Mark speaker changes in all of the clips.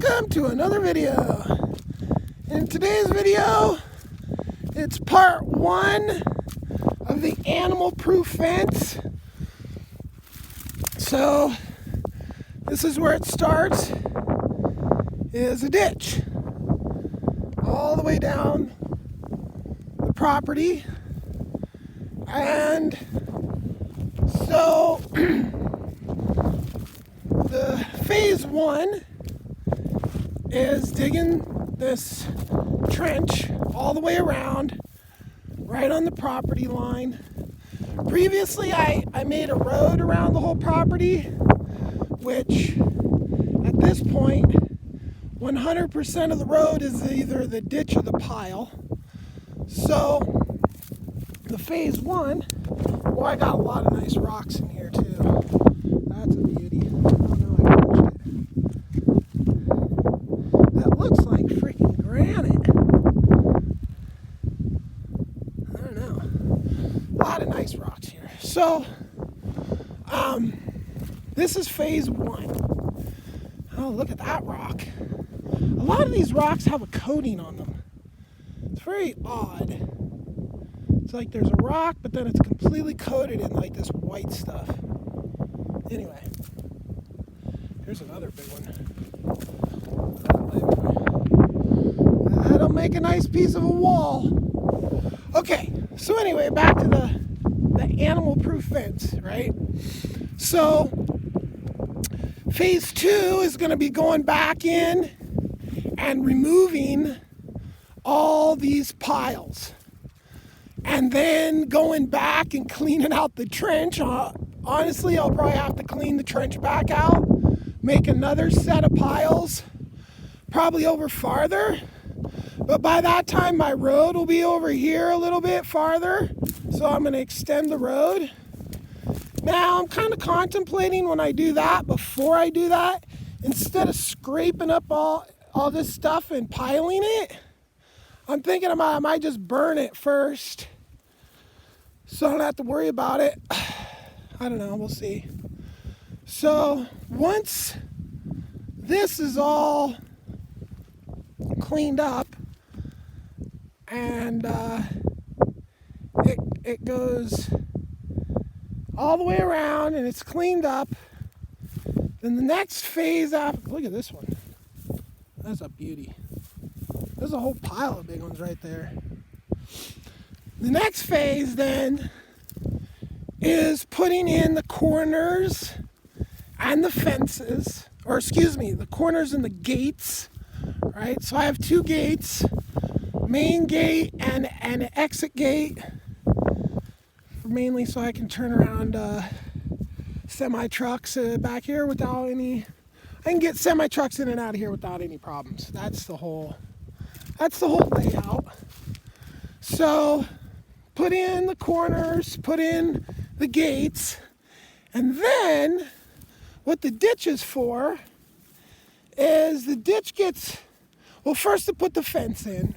Speaker 1: welcome to another video. In today's video, it's part 1 of the animal-proof fence. So, this is where it starts, is a ditch. All the way down the property. And so, the phase 1 is digging this trench all the way around, right on the property line. Previously, I made a road around the whole property, which at this point, 100% of the road is either the ditch or the pile. So, the phase 1, well, I got a lot of nice rocks in here too. That's a beauty. Oh no, I punched it. That looks like freaking granite. I don't know. A lot of nice rocks here. So, this is phase 1. Oh, look at that rock. A lot of these rocks have a coating on them. It's very odd. It's like there's a rock, but then it's completely coated in like this white stuff. Anyway, here's another big one. That'll make a nice piece of a wall. Okay, so anyway, back to the animal-proof fence, right? So, phase 2 is going to be going back in and removing all these piles. And then going back and cleaning out the trench. Honestly, I'll probably have to clean the trench back out, make another set of piles, probably over farther. But by that time, my road will be over here a little bit farther. So I'm going to extend the road. Now, I'm kind of contemplating when I do that, before I do that, instead of scraping up all this stuff and piling it, I'm thinking I might just burn it first, so I don't have to worry about it. I don't know, we'll see. So once this is all cleaned up and it goes all the way around and it's cleaned up, then the next phase after, look at this one. That's a beauty. There's a whole pile of big ones right there. The next phase then is putting in the corners and the fences, or excuse me, the corners and the gates, right? So I have 2 gates, main gate and an exit gate, mainly so I can turn around semi-trucks back here without any, I can get semi-trucks in and out of here without any problems. That's the whole layout. So, put in the corners, put in the gates, and then what the ditch is for is the ditch gets, well, first to put the fence in.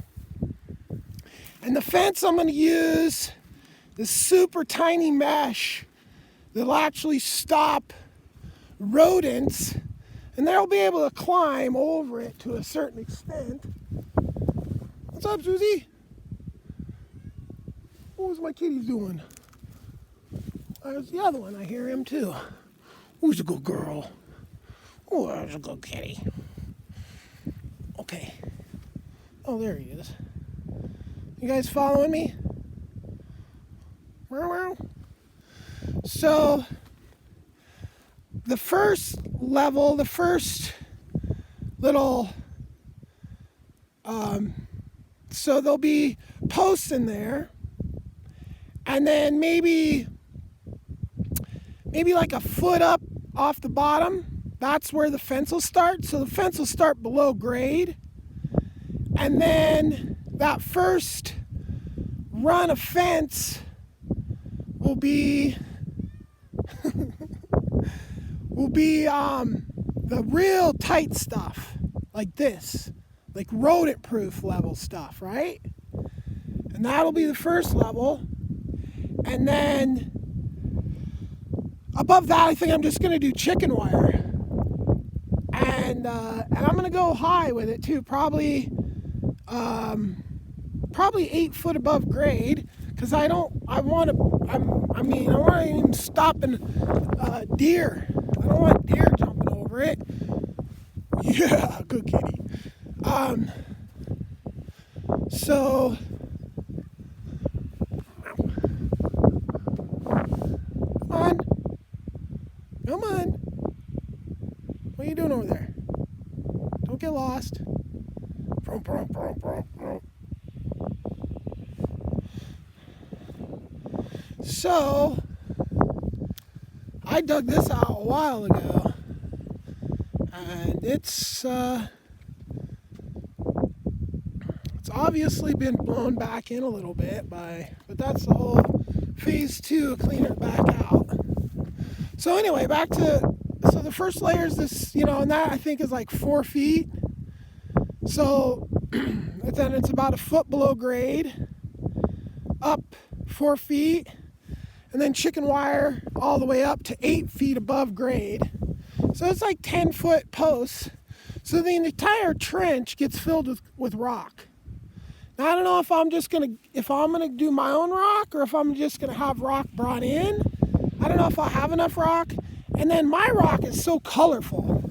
Speaker 1: And the fence I'm going to use this super tiny mesh that'll actually stop rodents, and they'll be able to climb over it to a certain extent. What's up, Susie? What was my kitty doing? There's the other one. I hear him too. Who's a good girl? Oh, there's a good kitty. Okay. Oh, there he is. You guys following me? So, the first level, the first little, so there'll be posts in there, and then maybe like a foot up off the bottom, that's where the fence will start. So the fence will start below grade, and then that first run of fence will be the real tight stuff, like this, like rodent proof level stuff, right? And that'll be the first level. And then above that, I think I'm just going to do chicken wire. And I'm gonna go high with it too, probably 8 foot above grade, because I want to even stopping deer. I don't want deer jumping over it. Yeah, good kitty. So come on, what are you doing over there? Don't get lost. So I dug this out a while ago, and it's obviously been blown back in a little bit but that's the whole phase 2 of cleaning it back out. So anyway, so the first layer is this, and that I think is like 4 feet. So then it's about a foot below grade, up 4 feet, and then chicken wire all the way up to 8 feet above grade. So it's like 10-foot posts. So the entire trench gets filled with rock. Now I don't know if I'm gonna do my own rock, or if I'm just gonna have rock brought in. I don't know if I'll have enough rock. And then my rock is so colorful.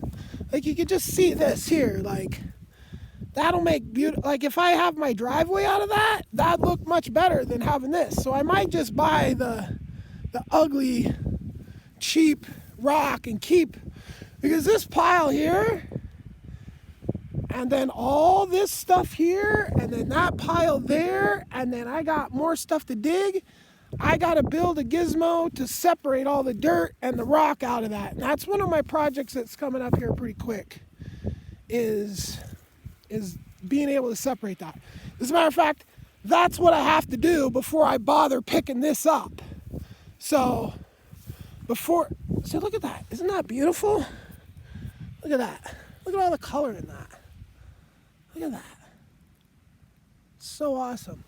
Speaker 1: Like, you could just see this here, like that'll make beautiful. Like, if I have my driveway out of that'd look much better than having this. So I might just buy the ugly, cheap rock and keep, because this pile here, and then all this stuff here, and then that pile there, and then I got more stuff to dig. I got to build a gizmo to separate all the dirt and the rock out of that. And that's one of my projects that's coming up here pretty quick, is being able to separate that. As a matter of fact, that's what I have to do before I bother picking this up. So look at that. Isn't that beautiful? Look at that. Look at all the color in that. Look at that. So awesome.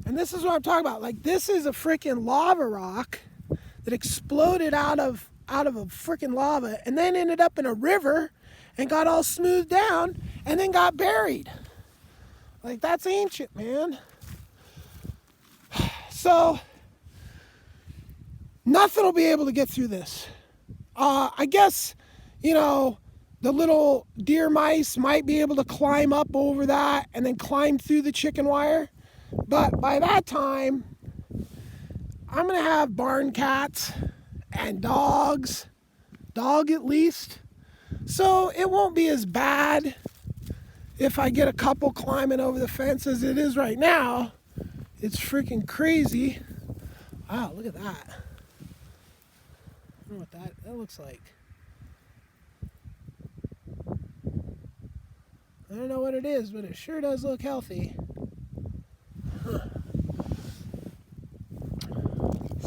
Speaker 1: And this is what I'm talking about. Like, this is a freaking lava rock that exploded out of a freaking lava, and then ended up in a river and got all smoothed down and then got buried. Like, that's ancient, man. So nothing will be able to get through this. I guess, the little deer mice might be able to climb up over that and then climb through the chicken wire. But by that time, I'm going to have barn cats and dogs, dog at least. So it won't be as bad if I get a couple climbing over the fence as it is right now. It's freaking crazy. Wow, look at that. I don't know what that looks like. I don't know what it is, but it sure does look healthy.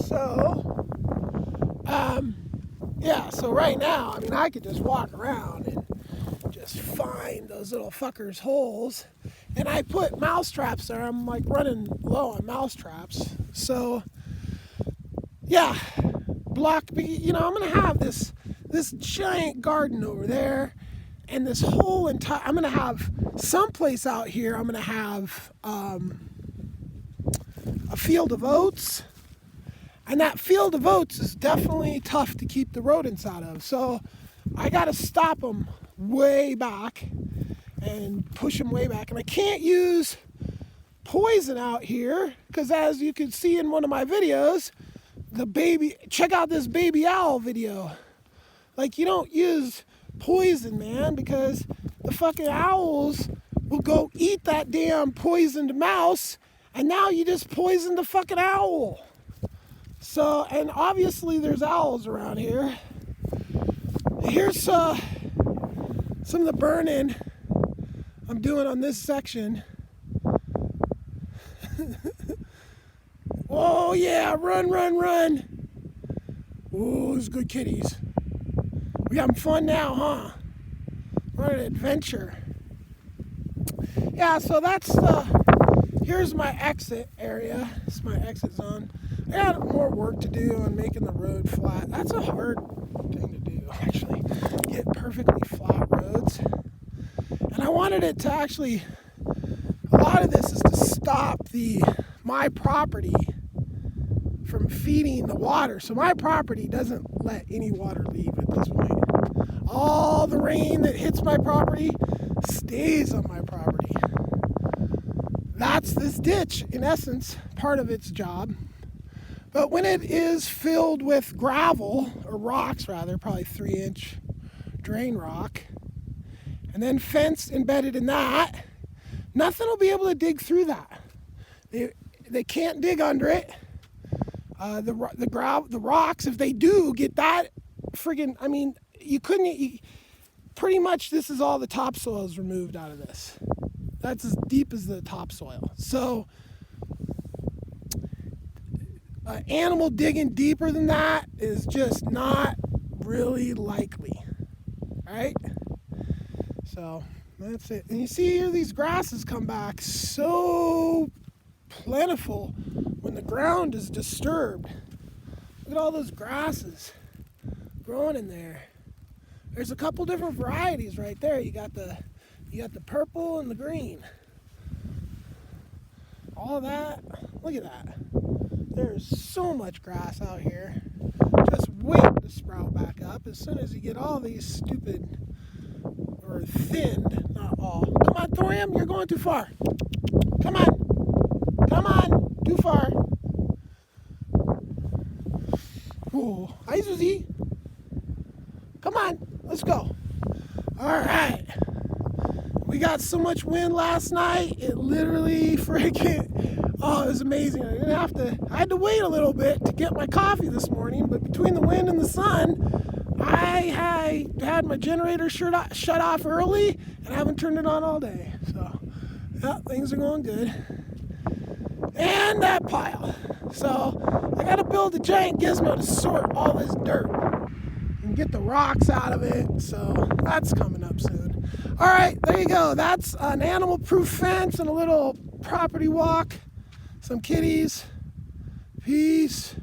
Speaker 1: So, so right now, I could just walk around and just find those little fuckers' holes. And I put mouse traps there. I'm like running low on mouse traps. So, yeah, I'm going to have this giant garden over there. And this whole entire, I'm going to have someplace out here, I'm going to have a field of oats. And that field of oats is definitely tough to keep the rodents out of. So I got to stop them way back and push them way back. And I can't use poison out here because, as you can see in one of my videos, check out this baby owl video. Like, you don't use poison, man, because the fucking owls will go eat that damn poisoned mouse, and now you just poisoned the fucking owl. So, and obviously there's owls around here. Here's some of the burning I'm doing on this section. Oh yeah, run. Oh, those good kitties. We having fun now, huh? We're on an adventure. Yeah, so here's my exit area. This is my exit zone. I got more work to do on making the road flat. That's a hard thing to do, actually. Get perfect wanted it to actually, a lot of this is to stop my property from feeding the water. So my property doesn't let any water leave at this point. All the rain that hits my property stays on my property. That's this ditch, in essence, part of its job. But when it is filled with gravel, or rocks rather, probably 3-inch drain rock, and then fence embedded in that, nothing will be able to dig through that. They can't dig under it. The rocks, if they do get that friggin', I mean, pretty much this is all the topsoil is removed out of this. That's as deep as the topsoil. So, an animal digging deeper than that is just not really likely, right? So, that's it. And you see here these grasses come back so plentiful when the ground is disturbed. Look at all those grasses growing in there. There's a couple different varieties right there. You got the purple and the green. All that. Look at that. There's so much grass out here. Just wait to sprout back up as soon as you get all these stupid, or thinned, not all. Come on, thorium, you're going too far. Come on. Come on. Too far. Oh, hi, Susie. Come on, let's go. All right. We got so much wind last night, it literally freaking, oh, it was amazing. I had to wait a little bit to get my coffee this morning, but between the wind and the sun, I had my generator shut off early, and I haven't turned it on all day. So, yeah, things are going good. And that pile. So, I gotta build a giant gizmo to sort all this dirt and get the rocks out of it. So, that's coming up soon. All right, there you go. That's an animal-proof fence and a little property walk. Some kitties. Peace.